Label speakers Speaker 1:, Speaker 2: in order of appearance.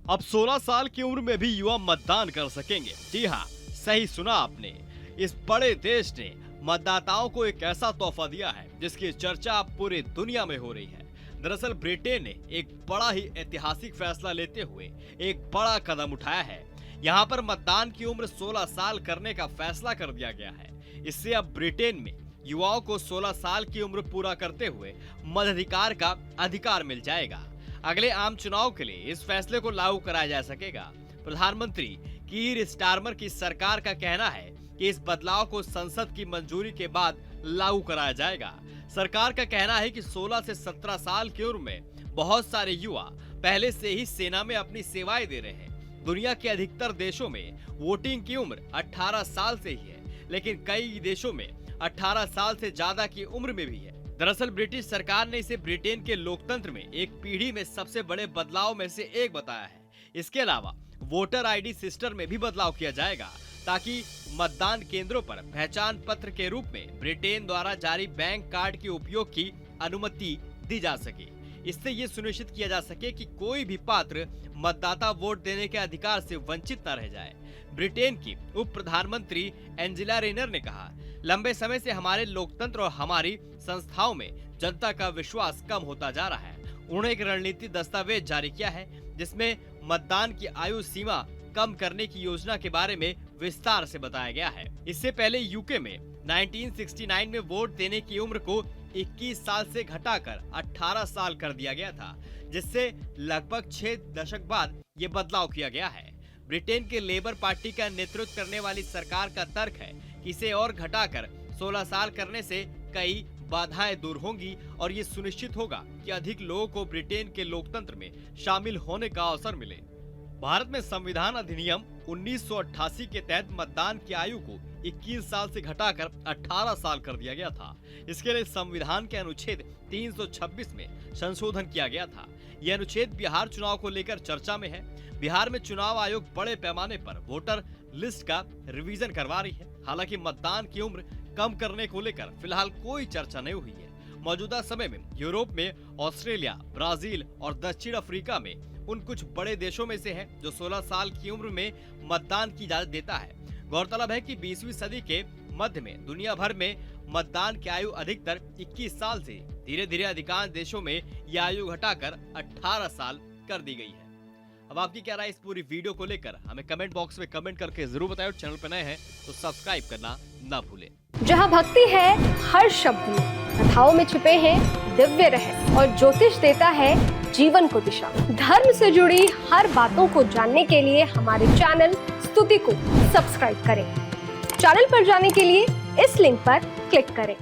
Speaker 1: अब 16 साल की उम्र में भी युवा मतदान कर सकेंगे। जी हाँ, सही सुना आपने। इस बड़े देश ने मतदाताओं को एक ऐसा तोहफा दिया है जिसकी चर्चा अब पूरी दुनिया में हो रही है। दरअसल ब्रिटेन ने एक बड़ा ही ऐतिहासिक फैसला लेते हुए एक बड़ा कदम उठाया है। यहाँ पर मतदान की उम्र 16 साल करने का फैसला कर दिया गया है। इससे अब ब्रिटेन में युवाओं को 16 साल की उम्र पूरा करते हुए मताधिकार का अधिकार मिल जाएगा। अगले आम चुनाव के लिए इस फैसले को लागू कराया जा सकेगा। प्रधानमंत्री कीर स्टारमर की सरकार का कहना है कि इस बदलाव को संसद की मंजूरी के बाद लागू कराया जाएगा। सरकार का कहना है कि 16 से 17 साल की उम्र में बहुत सारे युवा पहले से ही सेना में अपनी सेवाएं दे रहे हैं। दुनिया के अधिकतर देशों में वोटिंग की उम्र 18 साल से ही है, लेकिन कई देशों में 18 साल से ज्यादा की उम्र में भी है। दरअसल ब्रिटिश सरकार ने इसे ब्रिटेन के लोकतंत्र में एक पीढ़ी में सबसे बड़े बदलाव में से एक बताया है। इसके अलावा वोटर आईडी सिस्टम में भी बदलाव किया जाएगा ताकि मतदान केंद्रों पर पहचान पत्र के रूप में ब्रिटेन द्वारा जारी बैंक कार्ड के उपयोग की अनुमति दी जा सके। इससे ये सुनिश्चित किया जा सके कि कोई भी पात्र मतदाता वोट देने के अधिकार से वंचित न रह जाए। ब्रिटेन की उप प्रधानमंत्री एंजेला रेनर ने कहा, लंबे समय से हमारे लोकतंत्र और हमारी संस्थाओं में जनता का विश्वास कम होता जा रहा है। उन्होंने एक रणनीति दस्तावेज जारी किया है जिसमें मतदान की आयु सीमा कम करने की योजना के बारे में विस्तार से बताया गया है। इससे पहले यूके में 1969 में वोट देने की उम्र को 21 साल से घटाकर 18 साल कर दिया गया था, जिससे लगभग 6 दशक बाद ये बदलाव किया गया है। ब्रिटेन के लेबर पार्टी का नेतृत्व करने वाली सरकार का तर्क है कि इसे और घटाकर 16 साल करने से कई बाधाएं दूर होंगी और ये सुनिश्चित होगा कि अधिक लोगों को ब्रिटेन के लोकतंत्र में शामिल होने का अवसर मिले। भारत में संविधान अधिनियम 1988 के तहत मतदान की आयु को 21 साल से घटाकर 18 साल कर दिया गया था। इसके लिए संविधान के अनुच्छेद 326 में संशोधन किया गया था। यह अनुच्छेद बिहार चुनाव को लेकर चर्चा में है। बिहार में चुनाव आयोग बड़े पैमाने पर वोटर लिस्ट का रिवीजन करवा रही है। हालांकि मतदान की उम्र कम करने को लेकर फिलहाल कोई चर्चा नहीं हुई है। मौजूदा समय में यूरोप में, ऑस्ट्रेलिया, ब्राजील और दक्षिण अफ्रीका में उन कुछ बड़े देशों में से है जो 16 साल की उम्र में मतदान की इजाजत देता है। गौरतलब है कि 20वीं सदी के मध्य में दुनिया भर में मतदान की आयु अधिकतर 21 साल से धीरे धीरे अधिकांश देशों में यह आयु घटाकर 18 साल कर दी गई है। अब आपकी क्या राय इस पूरी वीडियो को लेकर हमें कमेंट बॉक्स में कमेंट करके जरूर बताएं और चैनल पर नए हैं तो सब्सक्राइब करना ना भूलें।
Speaker 2: जहाँ भक्ति है हर शब्द में, कथाओं में छुपे हैं दिव्य रहस्य और ज्योतिष देता है जीवन को दिशा। धर्म से जुड़ी हर बातों को जानने के लिए हमारे चैनल स्तुति को सब्सक्राइब करें। चैनल पर जाने के लिए इस लिंक पर क्लिक करें।